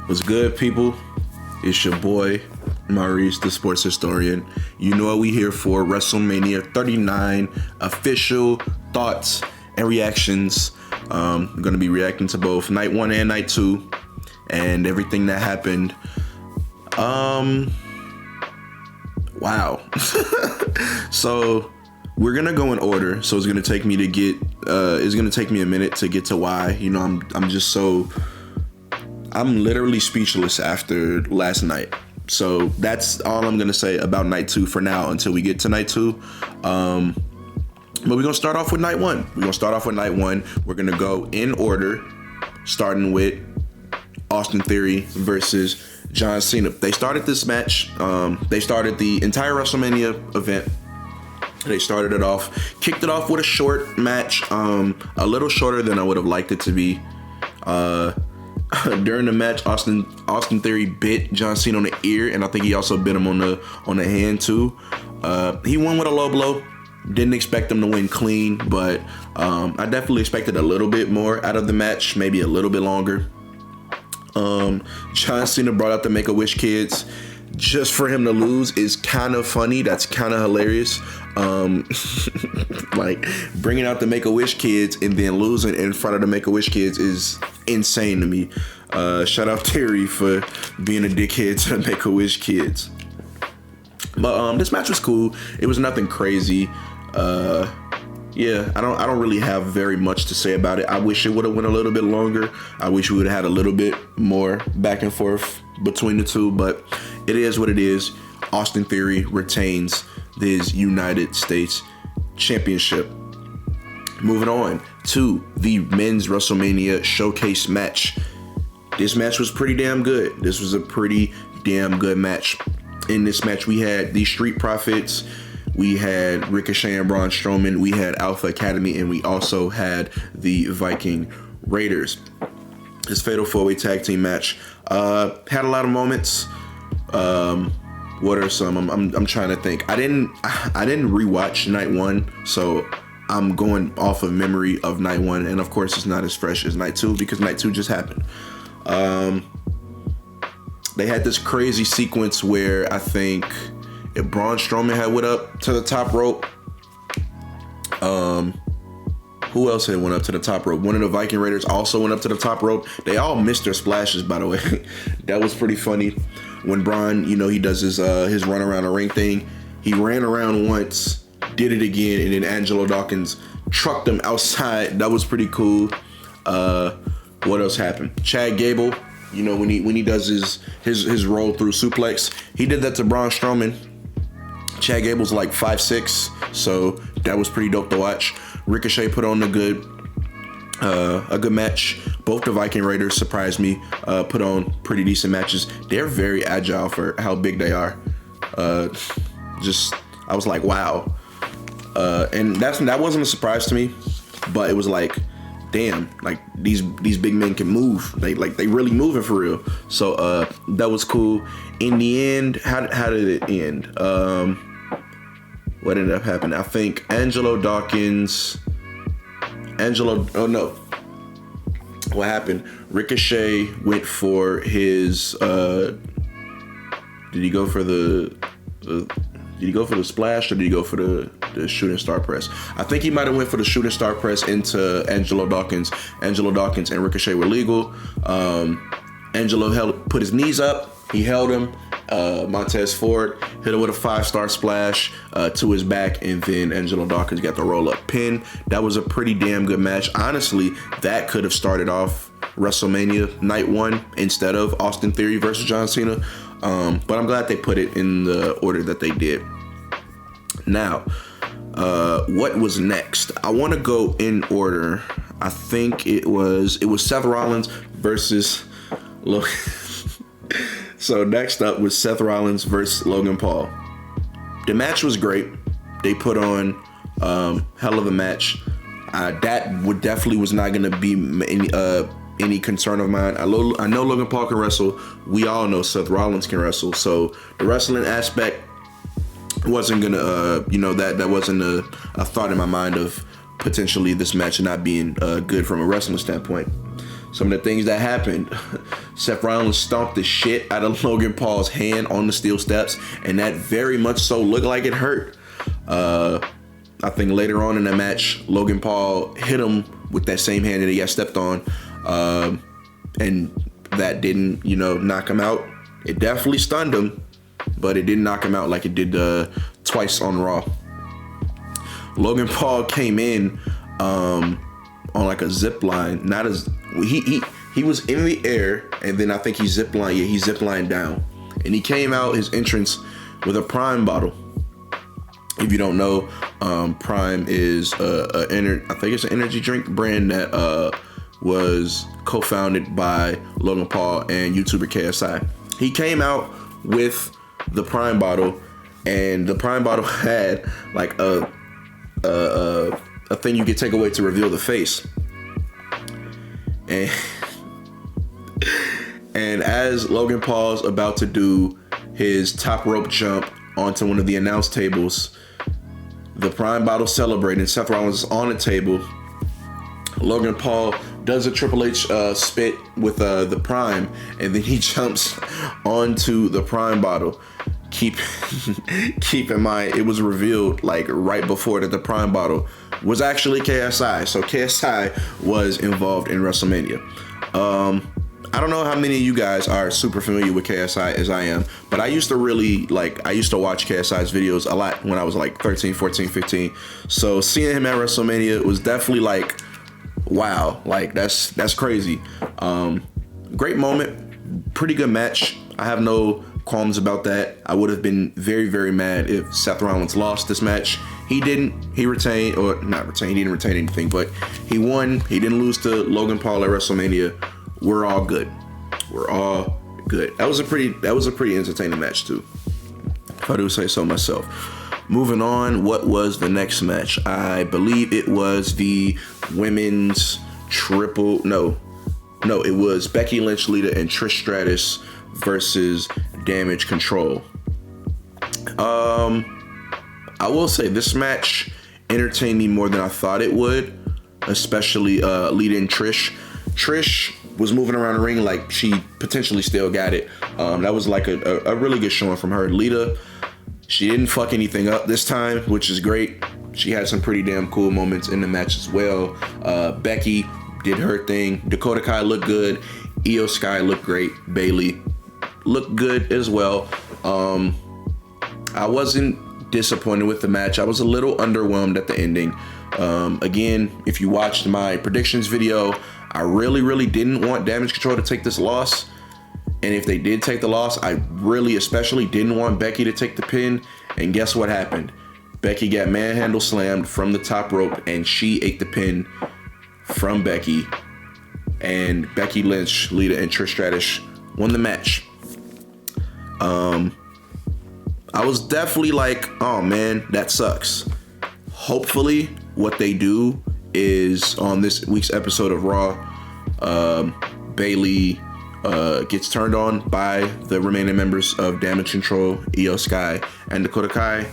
What's good, people? It's your boy, Maurice, the sports historian. You know what we here for, Wrestlemania 39 official thoughts and reactions. I'm going to be reacting to both night 1 and night 2 and everything that happened. Wow. So we're going to go in order. So it's going to take me a minute to get to why. You know, I'm literally speechless after last night. So that's all I'm going to say about night 2 for now until we get to night 2. But we're going to start off with night 1. We're going to go in order, starting with Austin Theory versus John Cena. They started this match. They started the entire WrestleMania event. They started it off, kicked it off with a short match, a little shorter than I would have liked it to be. During the match, Austin Theory bit John Cena on the ear, and I think he also bit him on the hand too. He won with a low blow. Didn't expect him to win clean, but I definitely expected a little bit more out of the match, maybe a little bit longer. John Cena brought out the Make-A-Wish kids. Just for him to lose is kind of funny. That's kind of hilarious. Like bringing out the Make-A-Wish kids and then losing in front of the Make-A-Wish kids is insane to me. Shout out Terry for being a dickhead to the Make-A-Wish kids. But this match was cool. It was nothing crazy. Yeah, I don't really have very much to say about it. I wish it would have went a little bit longer. I wish we would have had a little bit more back and forth between the two, but it is what it is. Austin Theory retains his United States Championship. Moving on to the men's WrestleMania showcase match. This match was pretty damn good. This was a pretty damn good match. In this match, we had the Street Profits, we had Ricochet and Braun Strowman, we had Alpha Academy, and we also had the Viking Raiders. This Fatal 4-Way Tag Team match had a lot of moments. What are some? I'm trying to think. I didn't rewatch night 1, so I'm going off of memory of night 1, and of course it's not as fresh as night 2 because night 2 just happened. They had this crazy sequence where I think if Braun Strowman had went up to the top rope. Who else had went up to the top rope? One of the Viking Raiders also went up to the top rope. They all missed their splashes, by the way. That was pretty funny. When Braun, you know, he does his run around the ring thing. He ran around once, did it again, and then Angelo Dawkins trucked him outside. That was pretty cool. What else happened? Chad Gable, you know, when he does his roll through suplex, he did that to Braun Strowman. Chad Gable's like 5'6", so that was pretty dope to watch. Ricochet put on a good match. Both the Viking Raiders surprised me, put on pretty decent matches. They're very agile for how big they are. I was like, wow. And that wasn't a surprise to me, but it was like, damn, like these big men can move. They really moving for real. So that was cool. In the end, how did it end? What ended up happening? I think what happened? Ricochet went for his did he go for the splash or did he go for the shooting star press? I think he might have went for the shooting star press into Angelo Dawkins. Angelo Dawkins and Ricochet were legal. Angelo put his knees up. He held him. Montez Ford hit him with a 5-star splash to his back, and then Angelo Dawkins got the roll-up pin. That was a pretty damn good match. Honestly, that could have started off WrestleMania night 1 instead of Austin Theory versus John Cena. But I'm glad they put it in the order that they did. Now, what was next? I want to go in order. I think it was Seth Rollins versus Logan. So next up was Seth Rollins versus Logan Paul. The match was great. They put on hell of a match. That definitely was not going to be any concern of mine. I know Logan Paul can wrestle. We all know Seth Rollins can wrestle. So the wrestling aspect wasn't gonna, that wasn't a thought in my mind of potentially this match not being good from a wrestling standpoint. some of the things that happened. Seth Rollins stomped the shit out of Logan Paul's hand on the steel steps, and that very much so looked like it hurt. I think later on in the match, Logan Paul hit him with that same hand that he got stepped on, and that didn't, knock him out. It definitely stunned him, but it didn't knock him out like it did twice on Raw. Logan Paul came in on like a zip line, not as he was in the air, and then I think he zip lined down, and he came out his entrance with a Prime bottle. If you don't know, Prime is I think it's an energy drink brand that was co-founded by Logan Paul and YouTuber KSI. He came out with the Prime bottle, and the Prime bottle had like a thing you could take away to reveal the face. And as Logan Paul's about to do his top rope jump onto one of the announce tables, the Prime bottle celebrating. Seth Rollins is on the table. Logan Paul does a Triple H spit with the Prime, and then he jumps onto the Prime bottle. Keep in mind, it was revealed like right before that the Prime bottle was actually KSI. So KSI was involved in WrestleMania. I don't know how many of you guys are super familiar with KSI as I am, but I used to watch KSI's videos a lot when I was like 13, 14, 15. So seeing him at WrestleMania was definitely like, wow, like that's crazy. Great moment, pretty good match. I have no qualms about that. I would have been very, very mad if Seth Rollins lost this match. He didn't. He retained, or not retained. He didn't retain anything, but he won. He didn't lose to Logan Paul at WrestleMania. We're all good. We're all good. That was a pretty entertaining match too, if I do say so myself. Moving on, what was the next match? I believe it was the women's it was Becky Lynch, Lita, and Trish Stratus versus Damage Control. I will say this match entertained me more than I thought it would, especially Lita and Trish. Trish was moving around the ring like she potentially still got it. That was like a really good showing from her. Lita, she didn't fuck anything up this time, which is great. She had some pretty damn cool moments in the match as well. Becky did her thing. Dakota Kai looked good. Io Sky looked great. Bayley looked good as well. I wasn't disappointed with the match. I was a little underwhelmed at the ending. Again, if you watched my predictions video, I really, really didn't want Damage Control to take this loss. And if they did take the loss, I really especially didn't want Becky to take the pin. And guess what happened? Becky got manhandle slammed from the top rope, and she ate the pin from Becky. And Becky Lynch, Lita, and Trish Stratus won the match. I was definitely like, oh man, that sucks. Hopefully what they do is on this week's episode of Raw, Bayley gets turned on by the remaining members of Damage Control, Io Sky, and Dakota Kai,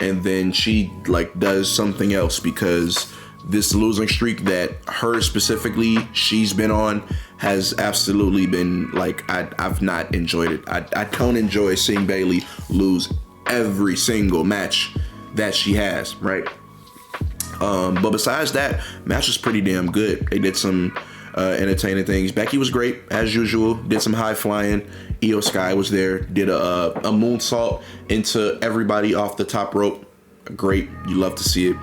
and then she does something else, because this losing streak that her specifically she's been on has absolutely been I've not enjoyed it. I don't enjoy seeing Bayley lose every single match that she has, right? But besides that, match was pretty damn good. They did some entertaining things. Becky was great as usual. Did some high flying. Io Sky was there. Did a moonsault into everybody off the top rope. Great. You love to see it.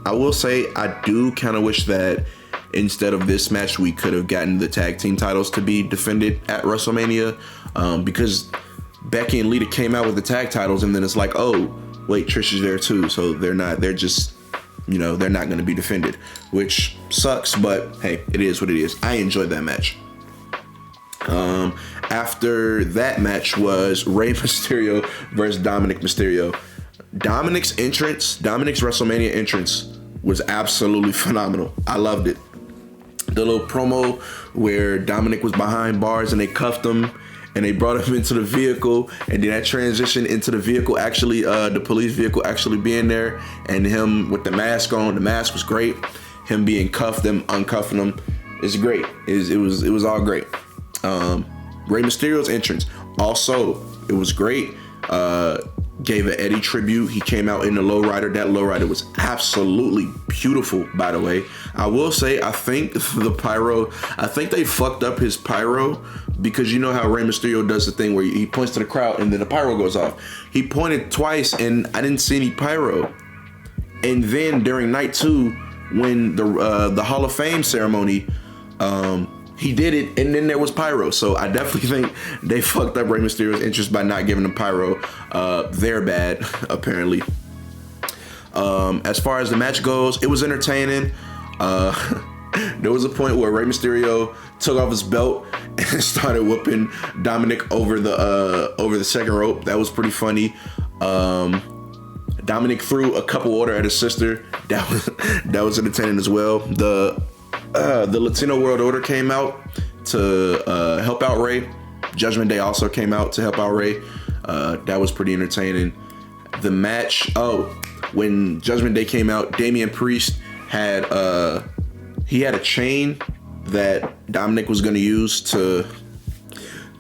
I will say I do kind of wish that instead of this match, we could have gotten the tag team titles to be defended at WrestleMania, because Becky and Lita came out with the tag titles, and then it's like, oh, wait, Trish is there too. So they're not going to be defended, which sucks, but hey, it is what it is. I enjoyed that match. After that match was Rey Mysterio versus Dominic Mysterio. Dominic's WrestleMania entrance was absolutely phenomenal. I loved it. The little promo where Dominic was behind bars and they cuffed him, and they brought him into the vehicle, and then that transition into the vehicle actually, the police vehicle actually being there, and him with the mask on. The mask was great. Him being cuffed, them uncuffing him, is great. It was all great. Rey Mysterio's entrance also, it was great. Gave an Eddie tribute. He came out in the lowrider. That lowrider was absolutely beautiful, by the way. I will say, I think they fucked up his pyro, because you know how Rey Mysterio does the thing where he points to the crowd and then the pyro goes off. He pointed twice and I didn't see any pyro. And then during night 2, when the Hall of Fame ceremony, he did it, and then there was pyro. So I definitely think they fucked up Rey Mysterio's interest by not giving him pyro. They're bad, apparently. As far as the match goes, it was entertaining. There was a point where Rey Mysterio took off his belt and started whooping Dominic over the second rope. That was pretty funny. Dominic threw a cup of water at his sister. That was entertaining as well. The Latino World Order came out to help out Rey. Judgment Day also came out to help out Rey. That was pretty entertaining. The match, when Judgment Day came out, Damian Priest had a chain that Dominic was going to use to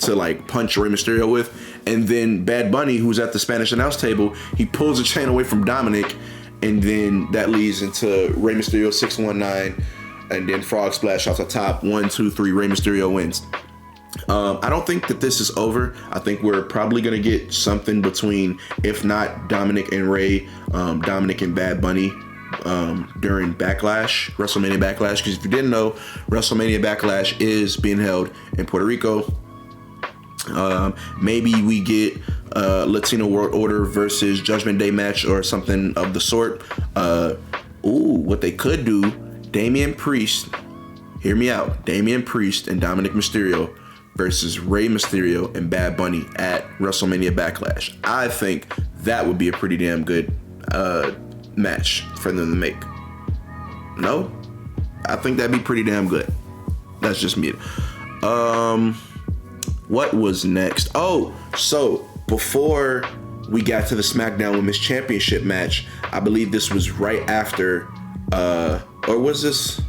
like punch Rey Mysterio with. And then Bad Bunny, who's at the Spanish announce table, he pulls the chain away from Dominic, and then that leads into Rey Mysterio 619. And then frog splash off the top. 1, 2, 3. Rey Mysterio wins. I don't think that this is over. I think we're probably gonna get something between, if not Dominic and Rey, Dominic and Bad Bunny during Backlash, WrestleMania Backlash. Because if you didn't know, WrestleMania Backlash is being held in Puerto Rico. Maybe we get Latino World Order versus Judgment Day match or something of the sort. What they could do. Damian Priest, hear me out. Damian Priest and Dominic Mysterio versus Rey Mysterio and Bad Bunny at WrestleMania Backlash. I think that would be a pretty damn good match for them to make. No? I think that'd be pretty damn good. That's just me. What was next? So before we got to the SmackDown Women's Championship match, I believe this was right after or was this?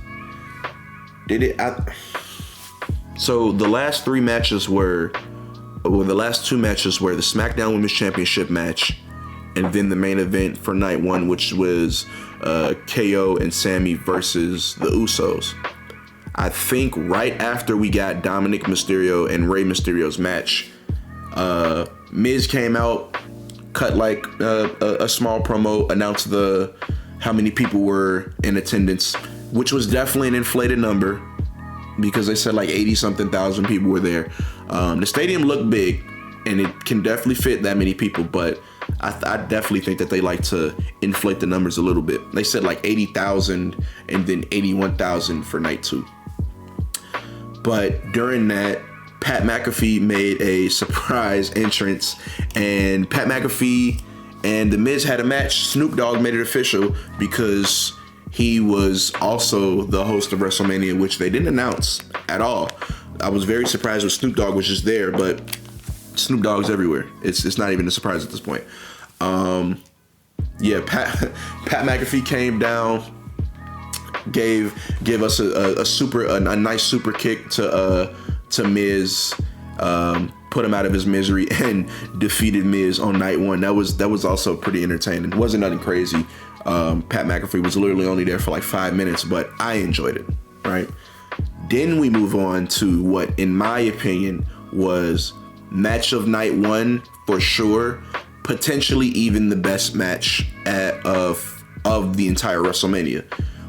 So the last 3 matches were, the last 2 matches were the SmackDown Women's Championship match, and then the main event for night 1, which was KO and Sammy versus the Usos. I think right after we got Dominic Mysterio and Rey Mysterio's match, Miz came out, cut like a small promo, announced how many people were in attendance, which was definitely an inflated number because they said like 80-something thousand people were there. The stadium looked big and it can definitely fit that many people, but I definitely think that they like to inflate the numbers a little bit. They said like 80,000 and then 81,000 for night 2. But during that, Pat McAfee made a surprise entrance, and Pat McAfee and The Miz had a match. Snoop Dogg made it official because he was also the host of WrestleMania, which they didn't announce at all. I was very surprised when Snoop Dogg was just there, but Snoop Dogg's everywhere. It's not even a surprise at this point. Pat McAfee came down, gave us a nice super kick to Miz, put him out of his misery, and defeated Miz on night 1. That was also pretty entertaining. It wasn't nothing crazy. Pat McAfee was literally only there for like 5 minutes, but I enjoyed it, right? Then we move on to what, in my opinion, was match of night 1 for sure, potentially even the best match of the entire WrestleMania.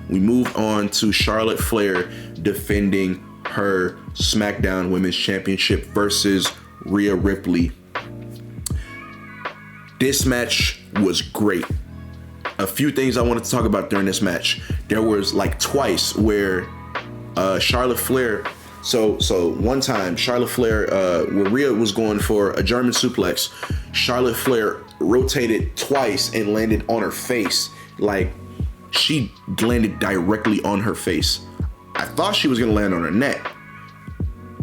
We move on to Charlotte Flair defending her SmackDown Women's Championship versus Rhea Ripley. This match was great. A few things I wanted to talk about during this match. There was like twice where Charlotte Flair, so one time Charlotte Flair, where Rhea was going for a German suplex, Charlotte Flair rotated twice and landed on her face. Like, she landed directly on her face. I thought she was gonna land on her neck.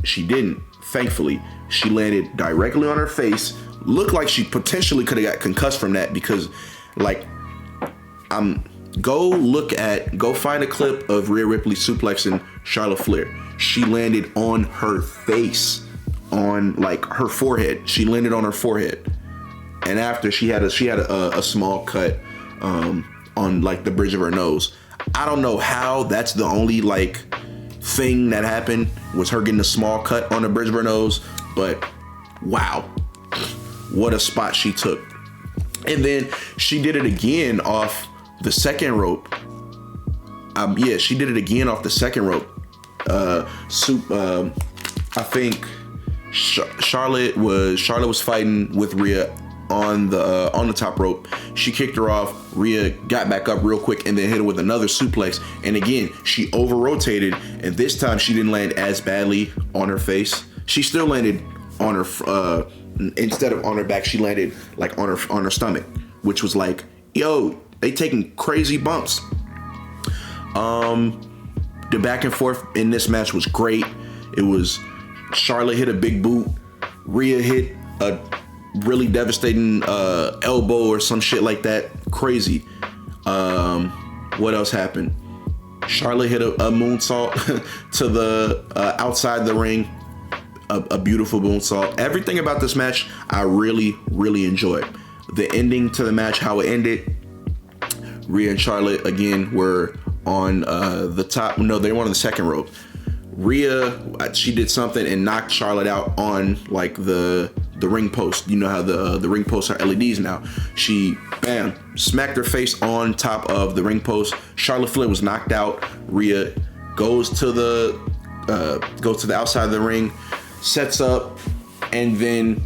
She didn't. Thankfully, she landed directly on her face. Looked like she potentially could have got concussed from that because, like, go find a clip of Rhea Ripley suplexing Charlotte Flair. She landed on her face, on like her forehead. She landed on her forehead, and after she had a small cut on like the bridge of her nose. I don't know how that's the only like thing that happened was her getting a small cut on the bridge of her nose, but wow. What a spot she took. And then she did it again off the second rope. She did it again off the second rope. I think Charlotte was fighting with Rhea on the top rope. She kicked her off. Rhea got back up real quick and then hit her with another suplex. And again, she over rotated, and this time she didn't land as badly on her face. She still landed on her instead of on her back, she landed like on her stomach, which was like, yo, they taking crazy bumps. The back and forth in this match was great. It was Charlotte hit a big boot, Rhea hit a really devastating elbow or some shit like that. Crazy. What else happened? Charlotte hit a moonsault to the outside the ring. A beautiful moonsault. Everything about this match I really, really enjoyed. The ending to the match, how it ended. Rhea and Charlotte again were on the top. No, they were on the second rope. Rhea, she did something and knocked Charlotte out on like the ring post. You know how the ring posts are LEDs now. She smacked her face on top of the ring post. Charlotte Flair was knocked out. Rhea goes to the outside of the ring, sets up, and then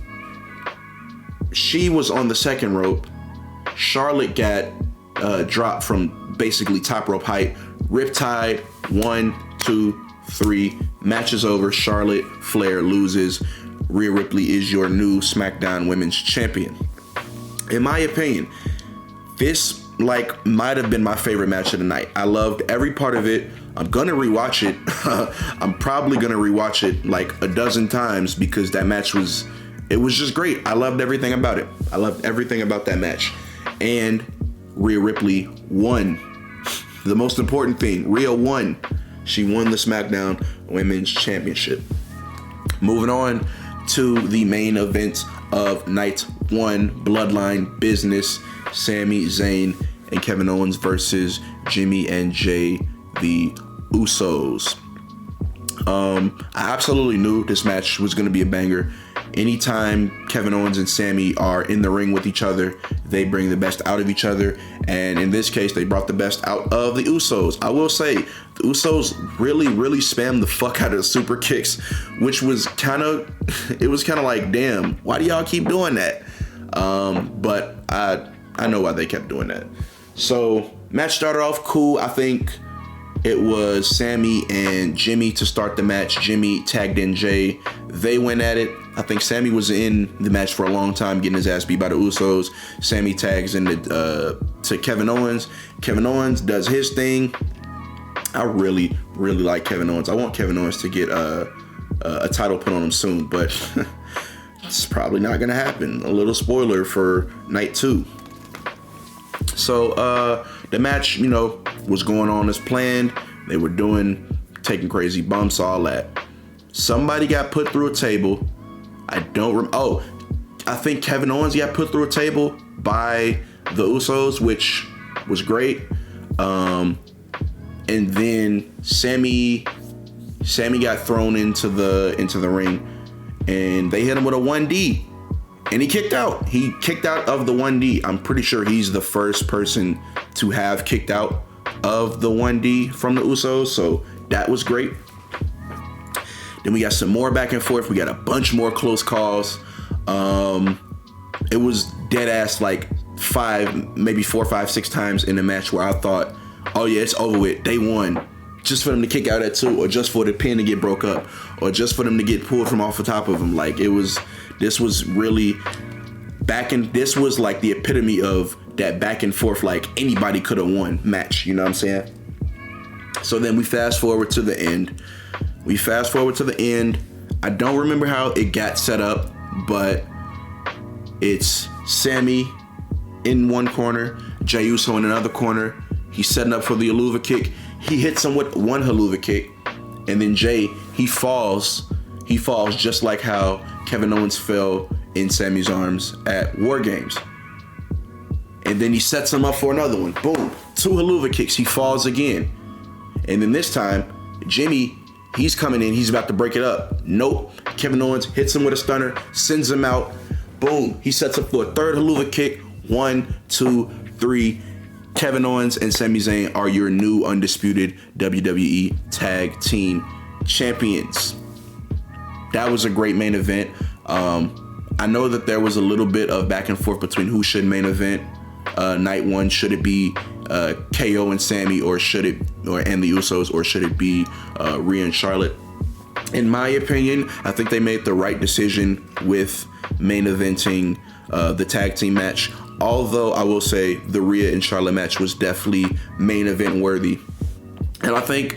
she was on the second rope. Charlotte got dropped from basically top rope height. Riptide, 1, 2, 3. Match is over. Charlotte Flair loses. Rhea Ripley is your new SmackDown Women's Champion. In my opinion, this might have been my favorite match of the night. I loved every part of it. I'm gonna rewatch it. I'm probably gonna rewatch it like a dozen times because that match was just great. I loved everything about it. I loved everything about that match. And Rhea Ripley won. The most important thing, Rhea won. She won the SmackDown Women's Championship. Moving on to the main event of night 1, Bloodline Business. Sami Zayn and Kevin Owens versus Jimmy and Jay, the Usos. I absolutely knew this match was going to be a banger. Anytime Kevin Owens and Sami are in the ring with each other, they bring the best out of each other. And in this case, they brought the best out of the Usos. I will say, the Usos really, really spammed the fuck out of the super kicks, which was kind of like, damn, why do y'all keep doing that? But I know why they kept doing that. So, match started off cool. I think it was Sami and Jimmy to start the match. Jimmy tagged in Jay. They went at it. I think Sami was in the match for a long time, getting his ass beat by the Usos. Sami tags in to Kevin Owens. Kevin Owens does his thing. I really, really like Kevin Owens. I want Kevin Owens to get a title put on him soon, but it's probably not going to happen. A little spoiler for night 2. So the match, was going on as planned. They were taking crazy bumps, all that. Somebody got put through a table. I think Kevin Owens got put through a table by the Usos, which was great. And then Sami got thrown into the ring, and they hit him with a 1D, and he kicked out. He kicked out of the 1D. I'm pretty sure he's the first person to have kicked out of the 1D from the Usos, so that was great. Then we got some more back and forth. We got a bunch more close calls. It was dead ass like 4, 5, 6 times in the match where I thought, oh yeah, it's over with. They won. Just for them to kick out at 2, or just for the pin to get broke up, or just for them to get pulled from off the top of them. Like this was really this was like the epitome of that back and forth, like anybody could have won match. You know what I'm saying? So then we fast forward to the end. I don't remember how it got set up, but it's Sammy in one corner, Jey Uso in another corner. He's setting up for the Helluva Kick. He hits him with one Helluva Kick, and then Jey, he falls just like how Kevin Owens fell in Sammy's arms at War Games. And then he sets him up for another one. Boom, 2 Helluva Kicks. He falls again. And then this time, Jimmy, he's coming in. He's about to break it up. Nope. Kevin Owens hits him with a stunner, sends him out. Boom. He sets up for a third Helluva Kick. 1, 2, 3. Kevin Owens and Sami Zayn are your new undisputed WWE Tag Team Champions. That was a great main event. I know that there was a little bit of back and forth between who should main event night one. Should it be KO and Sammy, or and the Usos, or should it be Rhea and Charlotte? In my opinion, I think they made the right decision with main eventing the tag team match. Although I will say the Rhea and Charlotte match was definitely main event worthy. And I think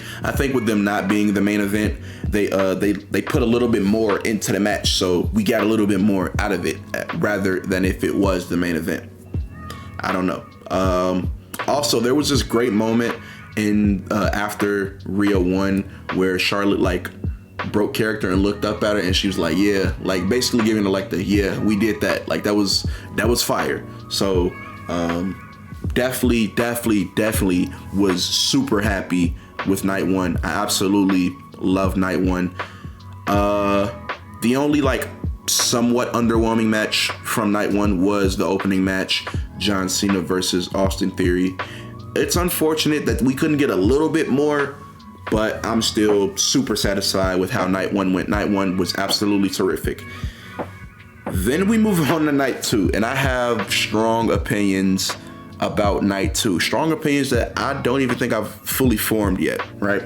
with them not being the main event, they put a little bit more into the match, so we got a little bit more out of it rather than if it was the main event. I don't know. Also, there was this great moment in after Rhea won where Charlotte like broke character and looked up at her, and she was like, "Yeah," like basically giving her like the "Yeah, we did that." Like that was fire. So definitely was super happy with night one. I absolutely love night one. The only like somewhat underwhelming match from night one was the opening match, John Cena versus Austin Theory. It's unfortunate that we couldn't get a little bit more, but I'm still super satisfied with how night one went. Night one was absolutely terrific. Then we move on to night two, and I have strong opinions about night two. Strong opinions that I don't even think I've fully formed yet, right?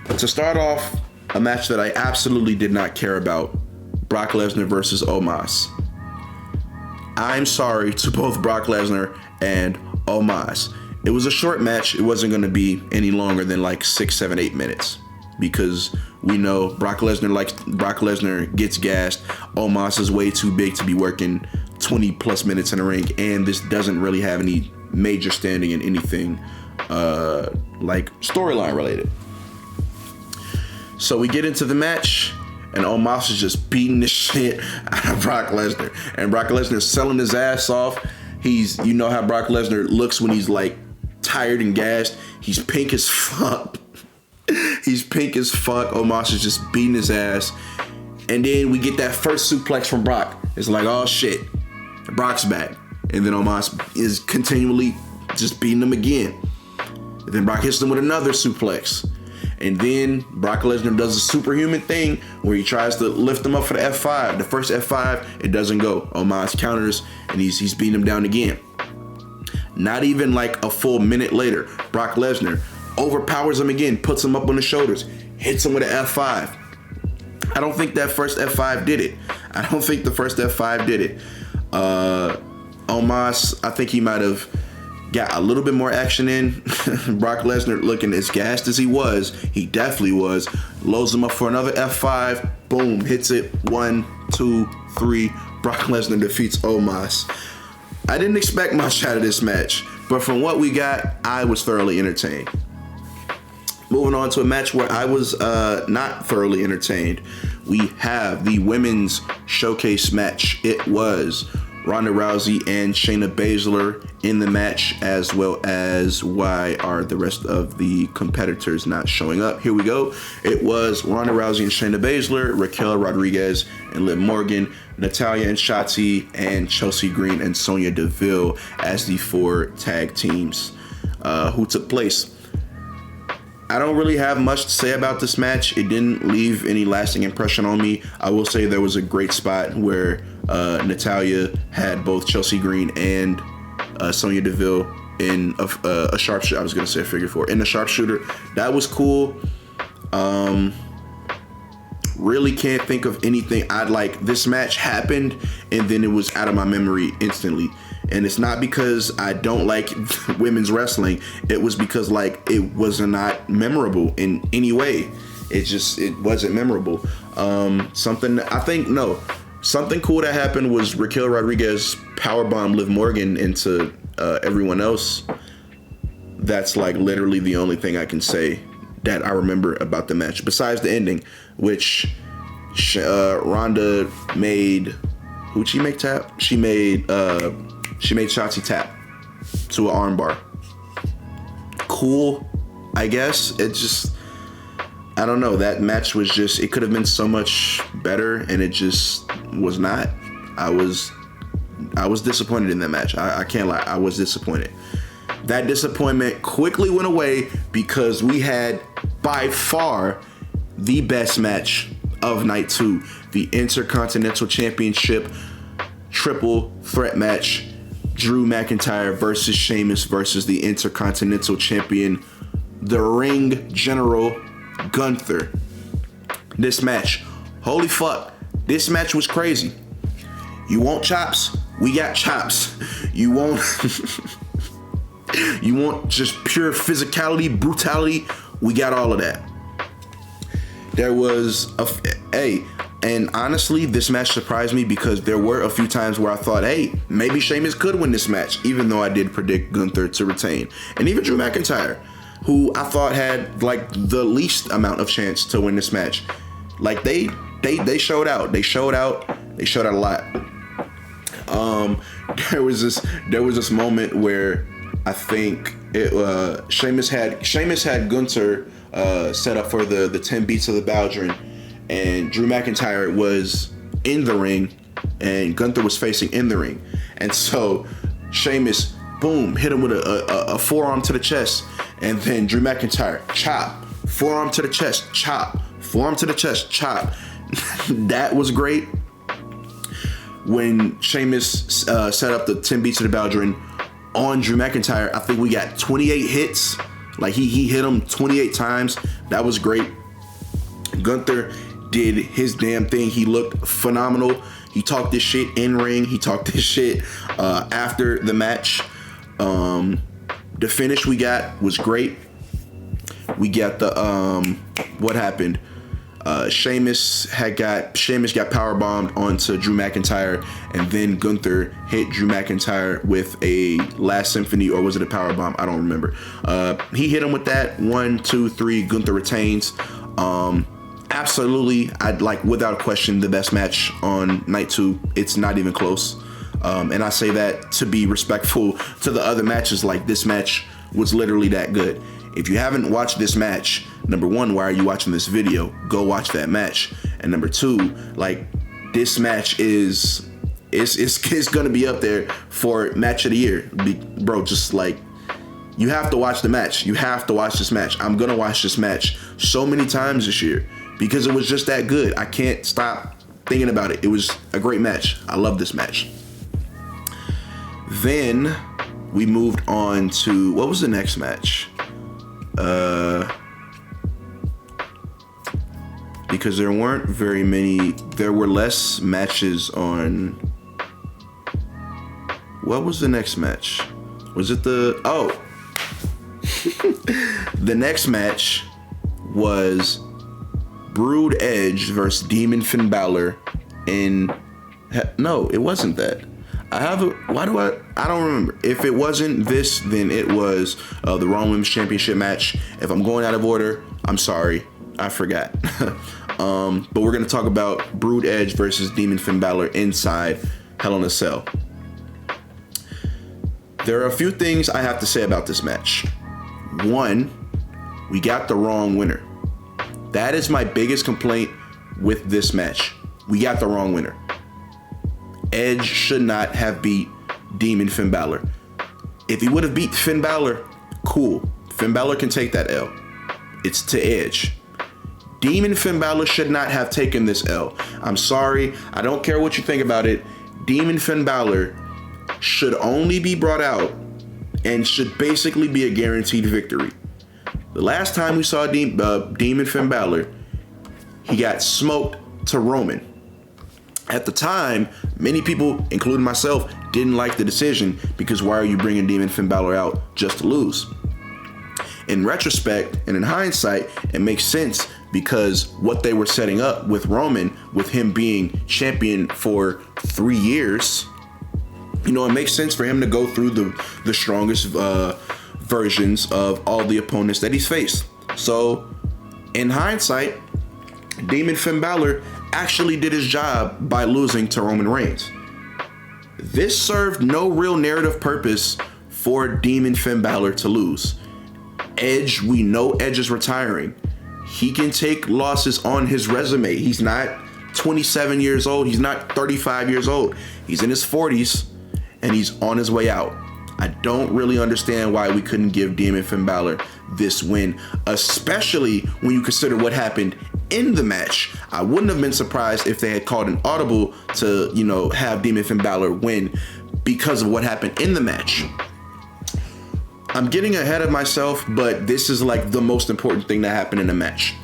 But to start off, a match that I absolutely did not care about, Brock Lesnar versus Omos. I'm sorry to both Brock Lesnar and Omos. It was a short match. It wasn't going to be any longer than like 6, 7, 8 minutes, because we know Brock Lesnar gets gassed. Omos is way too big to be working 20 plus minutes in a ring, and this doesn't really have any major standing in anything like storyline related. So we get into the match, and Omos is just beating the shit out of Brock Lesnar, and Brock Lesnar is selling his ass off. You know how Brock Lesnar looks when he's like tired and gassed. He's pink as fuck. He's pink as fuck. Omos is just beating his ass. And then we get that first suplex from Brock. It's like, oh shit, Brock's back. And then Omos is continually just beating him again. And then Brock hits him with another suplex. And then Brock Lesnar does a superhuman thing where he tries to lift him up for the F5. The first F5, it doesn't go. Omos counters, and he's beating him down again. Not even like a full minute later, Brock Lesnar overpowers him again, puts him up on the shoulders, hits him with an F5. I don't think that first F5 did it. I don't think the first F5 did it. Omos, I think he might have got a little bit more action in. Brock Lesnar, looking as gassed as he definitely was, loads him up for another F5. Boom, hits it. 1, 2, 3. Brock Lesnar defeats Omos. I didn't expect much out of this match, but from what we got, I was thoroughly entertained. Moving on to a match where I was not thoroughly entertained. We have the women's showcase match. It was Ronda Rousey and Shayna Baszler in the match, as well as why are the rest of the competitors not showing up? Here we go. It was Ronda Rousey and Shayna Baszler, Raquel Rodriguez and Liv Morgan, Natalya and Shotzi, and Chelsea Green and Sonya Deville as the 4 tag teams who took place. I don't really have much to say about this match. It didn't leave any lasting impression on me. I will say there was a great spot where Natalya had both Chelsea Green and Sonya Deville in a sharpshooter. I was going to say a figure 4. In the sharpshooter. That was cool. Really can't think of anything I'd like. This match happened and then it was out of my memory instantly. And it's not because I don't like women's wrestling. It was because like it was not memorable in any way. It wasn't memorable. Something cool that happened was Raquel Rodriguez powerbomb Liv Morgan into everyone else. That's like literally the only thing I can say that I remember about the match, besides the ending, which Ronda made. Who'd she make tap? She made Shotzi tap to an armbar. Cool, I guess. It just, I don't know. That match was just, it could have been so much better, and it just was not. I was disappointed in that match. I can't lie. I was disappointed. That disappointment quickly went away because we had by far the best match of night 2, the Intercontinental Championship triple threat match. Drew McIntyre versus Sheamus versus the Intercontinental Champion, the Ring General Gunther. This match, holy fuck, this match was crazy. You want chops? We got chops. You want you want just pure physicality, brutality? We got all of that. There was and honestly, this match surprised me because there were a few times where I thought, hey, maybe Sheamus could win this match, even though I did predict Gunther to retain. And even Drew McIntyre, who I thought had like the least amount of chance to win this match. Like they showed out. They showed out a lot. There was this moment where I think Sheamus had Gunther set up for the 10 beats of the Baldwin, and Drew McIntyre was in the ring and Gunther was facing in the ring. And so Sheamus, boom, hit him with a forearm to the chest, and then Drew McIntyre, chop, forearm to the chest, chop, forearm to the chest, chop. That was great. When Sheamus set up the 10 beats of the Baldwin on Drew McIntyre, I think we got 28 hits. Like he hit him 28 times. That was great. Gunther did his damn thing. He looked phenomenal. He talked this shit in ring. He talked this shit after the match. The finish we got was great. We got the what happened? Sheamus got powerbombed onto Drew McIntyre, and then Gunther hit Drew McIntyre with a Last Symphony, or was it a powerbomb? I don't remember. He hit him with that. 1, 2, 3. Gunther retains. Absolutely, I'd like without question the best match on night 2. It's not even close. And I say that to be respectful to the other matches. Like, this match was literally that good. If you haven't watched this match, number 1, why are you watching this video? Go watch that match. And number 2, like, this match is gonna be up there for match of the year. Bro, just like, you have to watch the match. You have to watch this match. I'm gonna watch this match so many times this year because it was just that good. I can't stop thinking about it. It was a great match. I love this match. Then we moved on to, what was the next match? Because there weren't very many, there were less matches on, what was the next match? Was it the next match was Brood Edge versus Demon Finn Balor no, it wasn't that. I don't remember. If it wasn't this, then it was the Raw Women's Championship match. If I'm going out of order, I'm sorry. I forgot. But we're going to talk about Brood Edge versus Demon Finn Balor inside Hell in a Cell. There are a few things I have to say about this match. 1, we got the wrong winner. That is my biggest complaint with this match. We got the wrong winner. Edge should not have beat Demon Finn Balor. If he would have beat Finn Balor, cool. Finn Balor can take that L. It's to Edge. Demon Finn Balor should not have taken this L. I'm sorry. I don't care what you think about it. Demon Finn Balor should only be brought out and should basically be a guaranteed victory. The last time we saw Demon Finn Balor, he got smoked to Roman. At the time, many people, including myself, didn't like the decision because why are you bringing Demon Finn Balor out just to lose? In retrospect and in hindsight, it makes sense because what they were setting up with Roman, with him being champion for 3 years, you know, it makes sense for him to go through the strongest versions of all the opponents that he's faced. So in hindsight, Demon Finn Balor actually did his job by losing to Roman Reigns. This served no real narrative purpose for Demon Finn Balor to lose. Edge, we know Edge is retiring. He can take losses on his resume. He's not 27 years old. He's not 35 years old. He's in his 40s and he's on his way out. I don't really understand why we couldn't give Demon Finn Balor this win, especially when you consider what happened in the match. I wouldn't have been surprised if they had called an audible to, you know, have Demon Finn Balor win because of what happened in the match. I'm getting ahead of myself, but this is like the most important thing that happened in the match.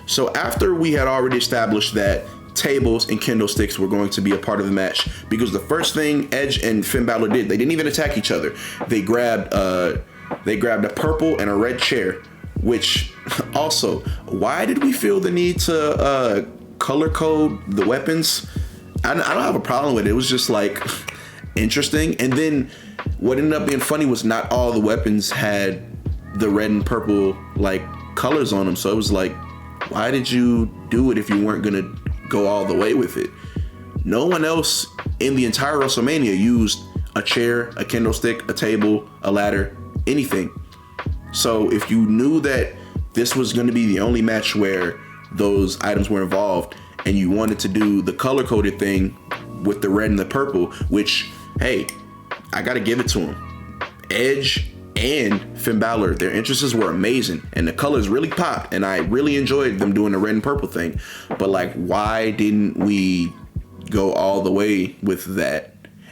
So after we had already established that tables and kendo sticks were going to be a part of the match, because the first thing Edge and Finn Balor did, they didn't even attack each other. They grabbed a purple and a red chair, which also, why did we feel the need to color code the weapons? I don't have a problem with it. It was just like interesting. And then what ended up being funny was not all the weapons had the red and purple like colors on them. So it was like, why did you do it if you weren't gonna go all the way with it? No one else in the entire WrestleMania used a chair, a kendo stick, a table, a ladder, anything. So if you knew that this was going to be the only match where those items were involved and you wanted to do the color coded thing with the red and the purple, which, hey, I got to give it to them. Edge and Finn Balor, their entrances were amazing and the colors really popped and I really enjoyed them doing the red and purple thing. But like, why didn't we go all the way with that?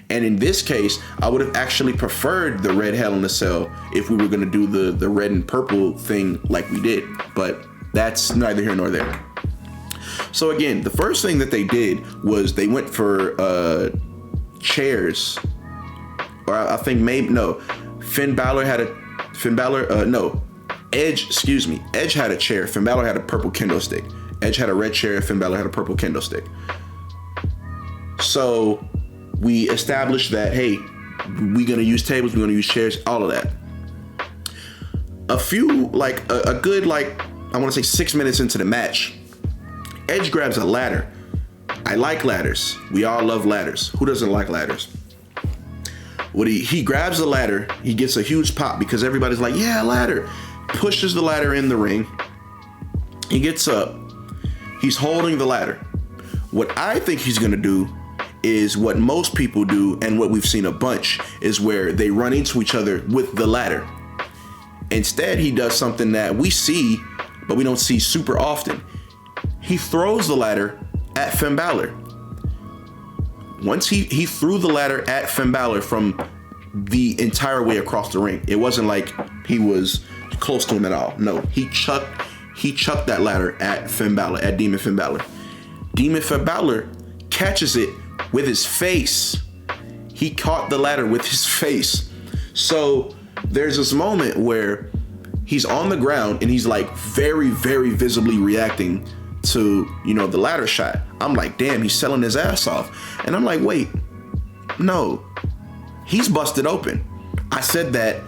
And in this case, I would have actually preferred the red Hell in a Cell if we were going to do the red and purple thing like we did. But that's neither here nor there. So again, the first thing that they did was they went for chairs. Or I think maybe, no. Edge had a chair. Finn Balor had a purple kendo stick. Edge had a red chair. Finn Balor had a purple kendo stick. So we established that, hey, we're going to use tables, we're going to use chairs, all of that. A few, like a good, like, I want to say 6 minutes into the match, Edge grabs a ladder. I like ladders. We all love ladders. Who doesn't like ladders? He grabs the ladder, he gets a huge pop because everybody's like, yeah, ladder. Pushes the ladder in the ring. He gets up. He's holding the ladder. What I think he's going to do is what most people do, and what we've seen a bunch, is where they run into each other with the ladder. Instead, he does something that we see, but we don't see super often. He throws the ladder at Finn Balor. Once he threw the ladder at Finn Balor from the entire way across the ring. It wasn't like he was close to him at all. No, he chucked that ladder at Finn Balor, at Demon Finn Balor. Demon Finn Balor catches it with his face. He caught the ladder with his face. So there's this moment where he's on the ground and he's like very, very visibly reacting to, you know, the ladder shot. I'm like, damn, he's selling his ass off. And I'm like, wait, no, he's busted open. I said that,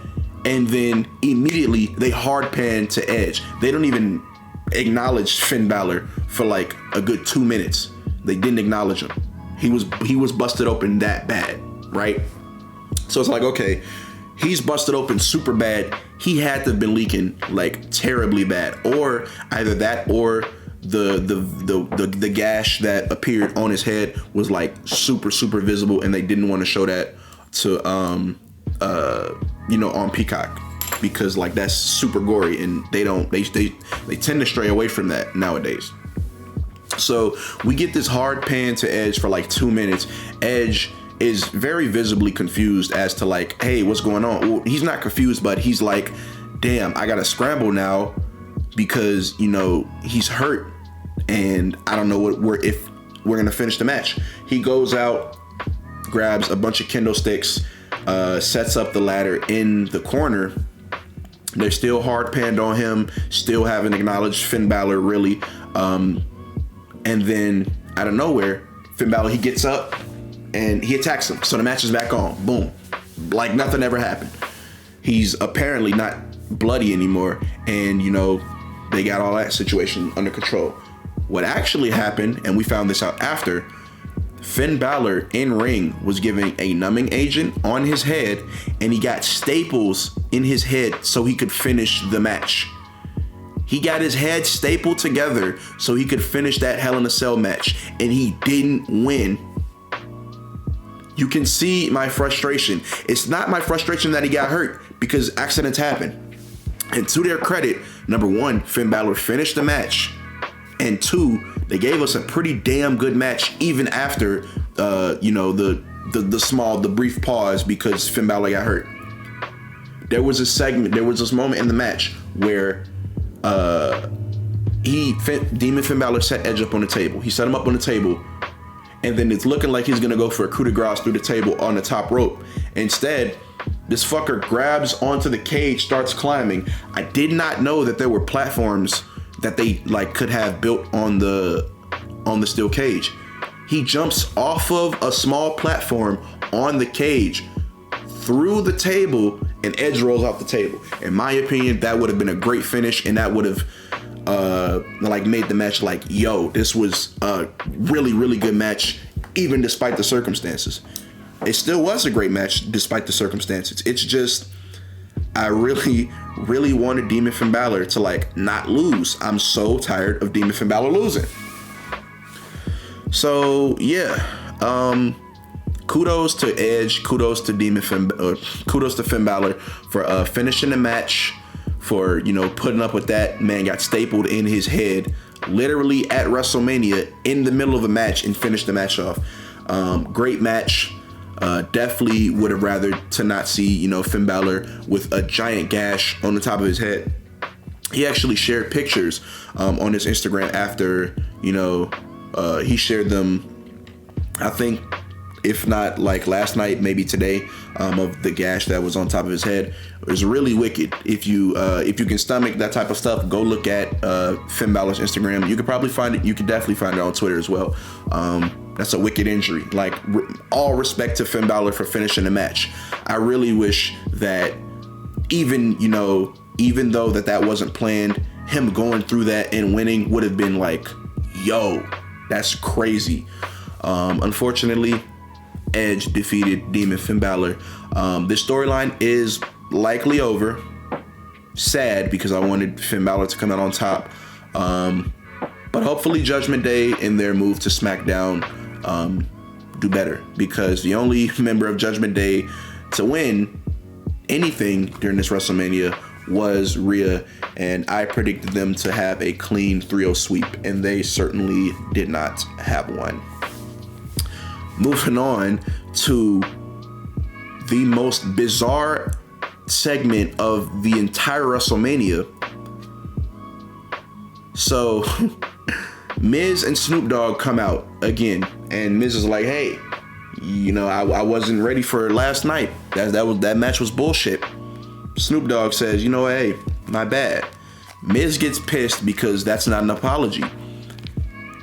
and then immediately they hard pan to Edge. They don't even acknowledge Finn Balor for like a good 2 minutes. They didn't acknowledge him. He was busted open that bad, right? So it's like, okay, he's busted open super bad. He had to have been leaking like terribly bad, or either that or the gash that appeared on his head was like super, super visible, and they didn't want to show that to on Peacock, because like that's super gory, and they tend to stray away from that nowadays. So we get this hard pan to Edge for like 2 minutes. Edge is very visibly confused as to like, hey, what's going on? Well, he's not confused, but he's like, damn, I gotta scramble now because, you know, he's hurt and I don't know if we're gonna finish the match. He goes out, grabs a bunch of kendo sticks, sets up the ladder in the corner, They're still hard panned on him, still haven't acknowledged Finn Balor really. And then out of nowhere, Finn Balor, he gets up and he attacks him. So the match is back on. Boom. Like nothing ever happened. He's apparently not bloody anymore. And, you know, they got all that situation under control. What actually happened, and we found this out after, Finn Balor in ring was giving a numbing agent on his head, and he got staples in his head so he could finish the match. He got his head stapled together so he could finish that Hell in a Cell match, and he didn't win. You can see my frustration. It's not my frustration that he got hurt, because accidents happen. And to their credit, number one, Finn Balor finished the match. And two, they gave us a pretty damn good match even after, you know, the brief pause because Finn Balor got hurt. There was this moment in the match where Demon Finn Balor set Edge up on the table. He set him up on the table, and then it's looking like he's gonna go for a coup de grace through the table on the top rope. Instead, this fucker grabs onto the cage, starts climbing. I did not know that there were platforms that they like could have built on the steel cage. He jumps off of a small platform on the cage through the table, and Edge rolls off the table. In my opinion, that would have been a great finish, and that would have like made the match like, yo, this was a really, really good match, even despite the circumstances. It still was a great match despite the circumstances. It's just, I really, really wanted Demon Finn Balor to like not lose. I'm so tired of Demon Finn Balor losing. So yeah, kudos to Edge, kudos to kudos to Finn Balor for finishing the match, for, you know, putting up with that. Man got stapled in his head literally at WrestleMania in the middle of a match and finished the match off. Great match. Definitely would have rather to not see, you know, Finn Balor with a giant gash on the top of his head. He actually shared pictures on his Instagram after, you know, he shared them, I think, if not like last night, maybe today, of the gash that was on top of his head. It was really wicked. If you can stomach that type of stuff, go look at Finn Balor's Instagram. You could probably find it. You could definitely find it on Twitter as well. That's a wicked injury. Like, all respect to Finn Balor for finishing the match. I really wish that even though that wasn't planned, him going through that and winning would have been like, yo, that's crazy. Unfortunately, Edge defeated Demon Finn Balor. This storyline is likely over. Sad, because I wanted Finn Balor to come out on top. But hopefully Judgment Day in their move to SmackDown do better, because the only member of Judgment Day to win anything during this WrestleMania was Rhea, and I predicted them to have a clean 3-0 sweep, and they certainly did not have one. Moving on to the most bizarre segment of the entire WrestleMania. So Miz and Snoop Dogg come out again, and Miz is like, hey, you know, I wasn't ready for last night. That match was bullshit. Snoop Dogg says, you know, hey, my bad. Miz gets pissed because that's not an apology.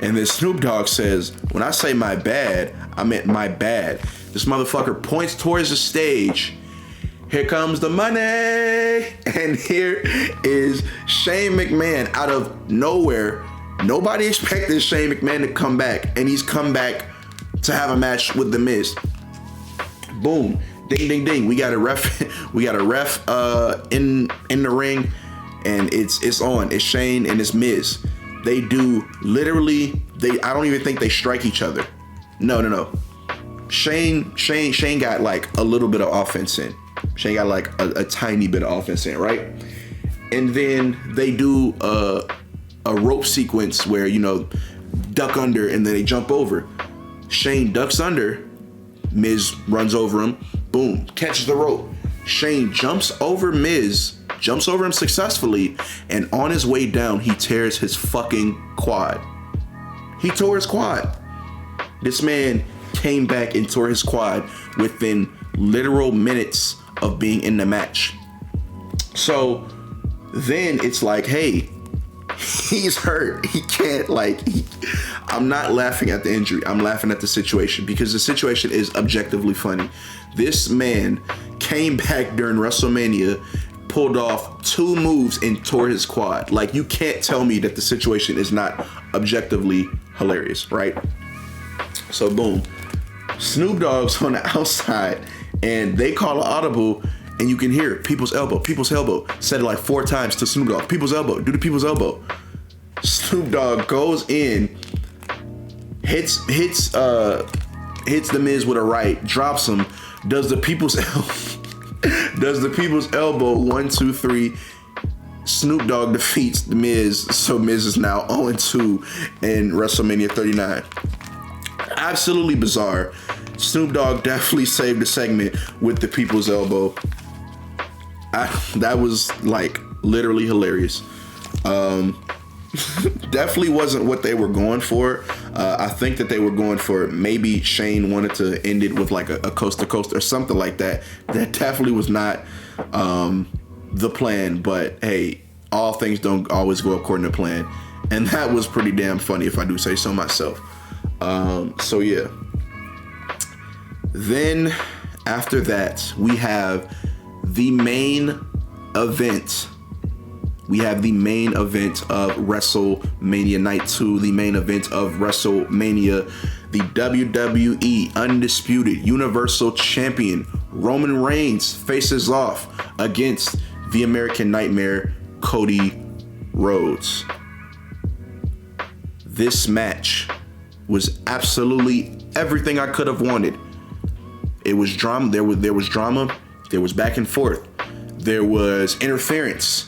And then Snoop Dogg says, when I say my bad, I meant my bad. This motherfucker points towards the stage. Here comes the money. And here is Shane McMahon out of nowhere. Nobody expected Shane McMahon to come back, and he's come back to have a match with The Miz. Boom. Ding, ding, ding. We got a ref. We got a ref in the ring, and it's on. It's Shane and it's Miz. They do literally. I don't even think they strike each other. No. Shane got like a little bit of offense in. Shane got like a tiny bit of offense in, right? And then they do a rope sequence where, you know, duck under and then they jump over. Shane ducks under. Miz runs over him. Boom, catches the rope. Shane jumps over Miz, jumps over him successfully, and on his way down, he tears his fucking quad. He tore his quad. This man came back and tore his quad within literal minutes of being in the match. So Then it's like, hey, he's hurt. He can't, I'm not laughing at the injury. I'm laughing at the situation because the situation is objectively funny. This man came back during WrestleMania, pulled off 2 moves and tore his quad. Like, you can't tell me that the situation is not objectively hilarious, right? So boom, Snoop Dogg's on the outside and they call an audible and you can hear people's elbow. Said it like 4 times to Snoop Dogg. People's elbow, do the people's elbow. Snoop Dogg goes in, hits the Miz with a right, drops him, does the people's elbow, 1, 2, 3. Snoop Dogg defeats the Miz, so Miz is now 0-2 in WrestleMania 39. Absolutely bizarre. Snoop Dogg definitely saved the segment with the people's elbow. That was like literally hilarious. Definitely wasn't what they were going for. I think that they were going for, maybe Shane wanted to end it with like a coast to coast or something like that. That definitely was not the plan, but hey, all things don't always go according to plan. And that was pretty damn funny, if I do say so myself. So yeah. Then after that, we have the main event. We have the main event of WrestleMania Night 2, the main event of WrestleMania. The WWE Undisputed Universal Champion Roman Reigns faces off against the American Nightmare Cody Rhodes. This match was absolutely everything I could have wanted. It was drama. There was drama. There was back and forth. There was interference.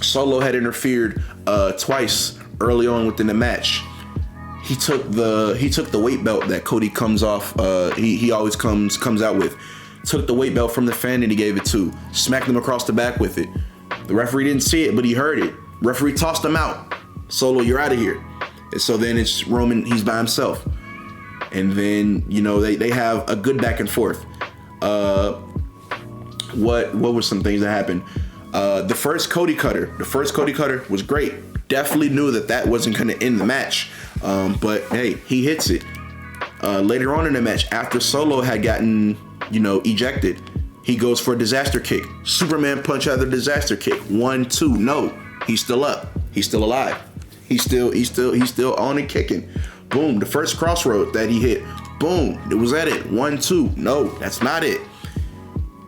Solo had interfered twice early on within the match. He took the weight belt that Cody comes off. He always comes out with. Took the weight belt from the fan and he gave it to. Smacked him across the back with it. The referee didn't see it, but he heard it. Referee tossed him out. Solo, you're out of here. And so then it's Roman. He's by himself. And then they have a good back and forth. What were some things that happened? The first Cody Cutter was great. Definitely knew that wasn't going to end the match. But hey, he hits it. Later on in the match, after Solo had gotten, ejected, he goes for a disaster kick. Superman punch out the disaster kick. 1, 2, no. He's still up. He's still alive. He's still on and kicking. Boom, the first crossroad that he hit. Boom, it was at it. 1, 2, no, that's not it.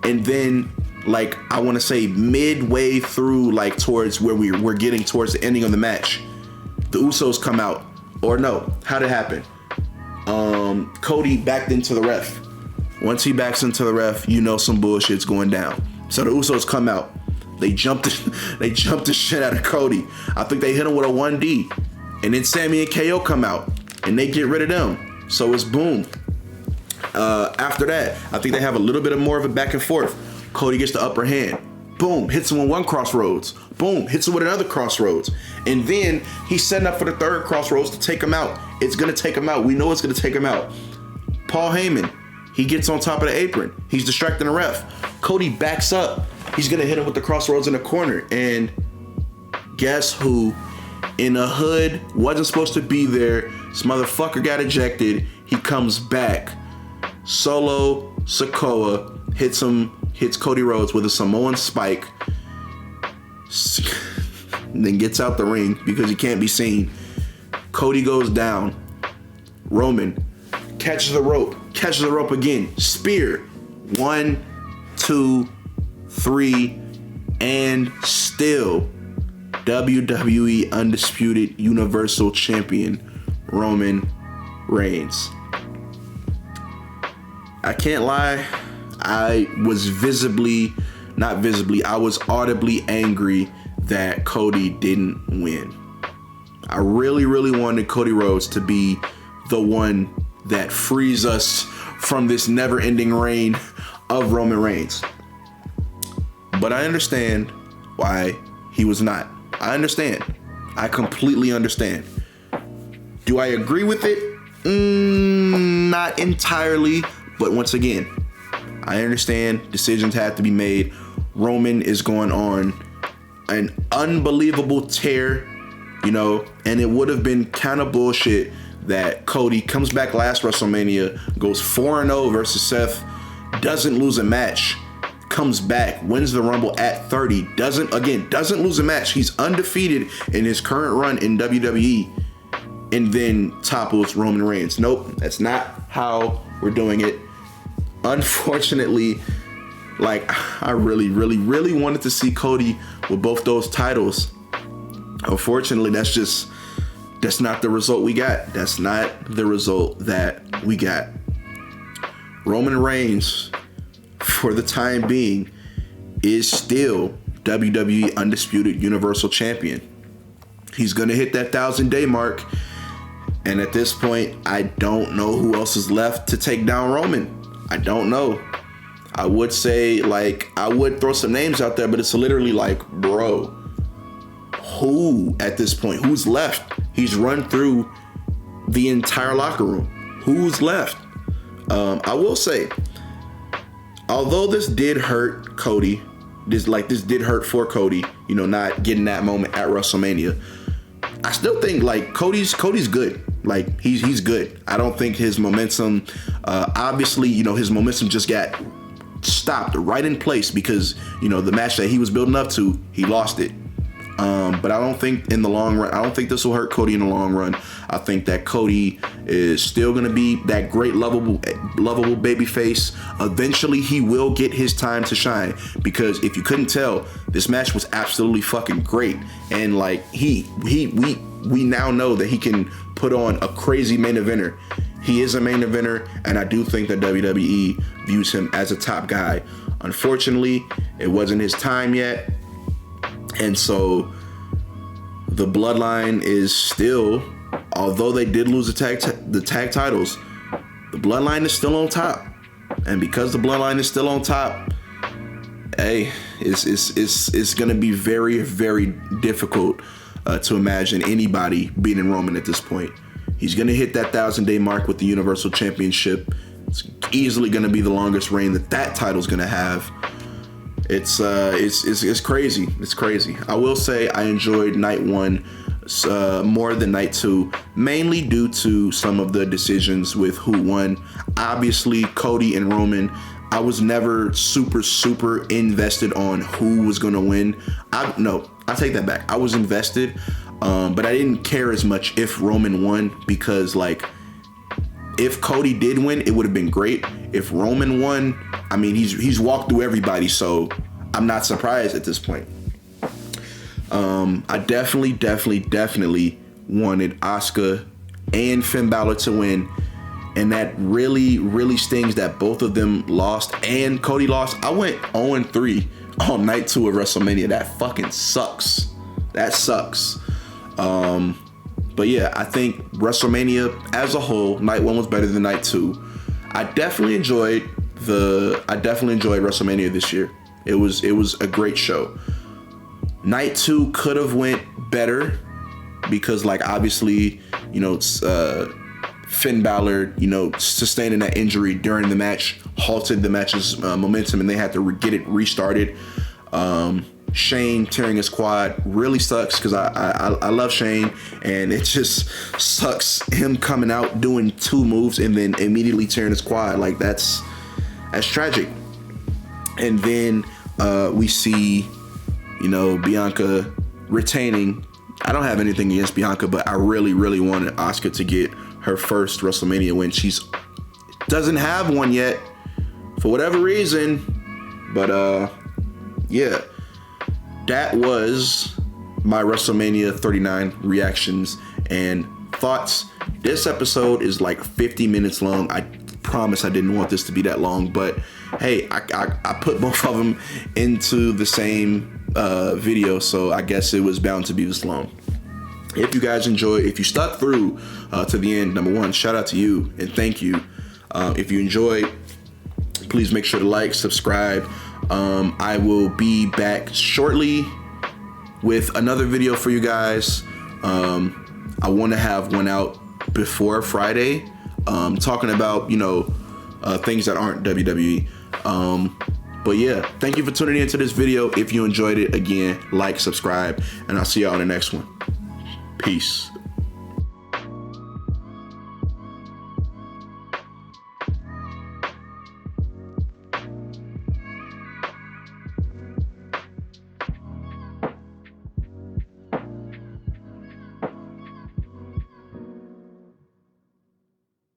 And then, I want to say midway through, towards where we're getting towards the ending of the match, the Usos come out. Or no, how'd it happen? Cody backed into the ref. Once he backs into the ref, some bullshit's going down. So the Usos come out. They jumped the shit out of Cody. I think they hit him with a 1D. And then Sammy and KO come out and they get rid of them. So it's boom. After that, I think they have a little bit more of a back and forth. Cody gets the upper hand. Boom, hits him with one crossroads. Boom, hits him with another crossroads. And then he's setting up for the third crossroads to take him out. It's gonna take him out. We know it's gonna take him out. Paul Heyman, he gets on top of the apron. He's distracting the ref. Cody backs up. He's gonna hit him with the crossroads in the corner. And guess who in the hood wasn't supposed to be there? This motherfucker got ejected. He comes back. Solo Sikoa hits Cody Rhodes with a Samoan spike. Then gets out the ring because he can't be seen. Cody goes down. Roman catches the rope again. Spear. 1, 2, 3, and still WWE Undisputed Universal Champion Roman Reigns. I can't lie, I was I was audibly angry that Cody didn't win. I really, really wanted Cody Rhodes to be the one that frees us from this never-ending reign of Roman Reigns. But I understand why he was not. I understand. I completely understand. Do I agree with it? Not entirely. But once again, I understand decisions have to be made. Roman is going on an unbelievable tear, you know, and it would have been kind of bullshit that Cody comes back last WrestleMania, goes 4-0 versus Seth, doesn't lose a match, comes back, wins the Rumble at 30, doesn't lose a match. He's undefeated in his current run in WWE, and then topples Roman Reigns. Nope, that's not how we're doing it. Unfortunately, like, I really wanted to see Cody with both those titles. Unfortunately, that's not the result we got. That's not the result that we got. Roman Reigns, for the time being, is still WWE Undisputed Universal Champion. He's going to hit that 1,000-day mark. And at this point, I don't know who else is left to take down Roman. I don't know. I would say, like, I would throw some names out there, but it's literally like, bro, who at this point? Who's left? He's run through the entire locker room. Who's left? I will say, although this did hurt Cody, this did hurt for Cody, you know, not getting that moment at WrestleMania, I still think, like, Cody's good. Like, he's good. I don't think his momentum, obviously, you know, his momentum just got stopped right in place because, you know, the match that he was building up to, he lost it. But I don't think in the long run, I don't think this will hurt Cody in the long run. I think that Cody is still going to be that great lovable babyface. Eventually he will get his time to shine, because if you couldn't tell, this match was absolutely fucking great. And like, we now know that he can put on a crazy main eventer. He is a main eventer, and I do think that WWE views him as a top guy. Unfortunately, it wasn't his time yet. And so the Bloodline is still, although they did lose the tag titles, the Bloodline is still on top. And because the Bloodline is still on top, hey, it's going to be very, very difficult to imagine anybody beating Roman at this point. He's going to hit that 1,000-day mark with the Universal Championship. It's easily going to be the longest reign that title's going to have. It's crazy. It's crazy. I will say I enjoyed night one more than night two, mainly due to some of the decisions with who won. Obviously, Cody and Roman, I was never super invested on who was going to win. I take that back. I was invested, but I didn't care as much if Roman won, because, like, if Cody did win, it would have been great. If Roman won, I mean, he's walked through everybody, so I'm not surprised at this point. I definitely wanted Asuka and Finn Balor to win, and that really stings that both of them lost and Cody lost. I went 0-3 on night 2 of WrestleMania. That fucking sucks. That sucks. But yeah, I think WrestleMania as a whole, night 1 was better than night 2. I definitely enjoyed WrestleMania this year. It was a great show. Night 2 could have went better because, like, obviously, you know, Finn Balor, you know, sustaining that injury during the match halted the match's momentum, and they had to get it restarted. Shane tearing his quad really sucks, because I love Shane, and it just sucks him coming out doing 2 moves and then immediately tearing his quad. Like, that's tragic. And then we see, you know, Bianca retaining. I don't have anything against Bianca, but I really wanted Asuka to get her first WrestleMania win. She's doesn't have one yet for whatever reason, but yeah, that was my WrestleMania 39 reactions and thoughts. This episode is like 50 minutes long. I promise I didn't want this to be that long, but hey, I put both of them into the same video, so I guess it was bound to be this long. If you guys enjoyed, if you stuck through to the end, number one, shout out to you and thank you. If you enjoyed, please make sure to like, subscribe. I will be back shortly with another video for you guys. I want to have one out before Friday, talking about, you know, things that aren't WWE. But yeah, thank you for tuning into this video. If you enjoyed it, again, like, subscribe, and I'll see y'all on the next one. Peace.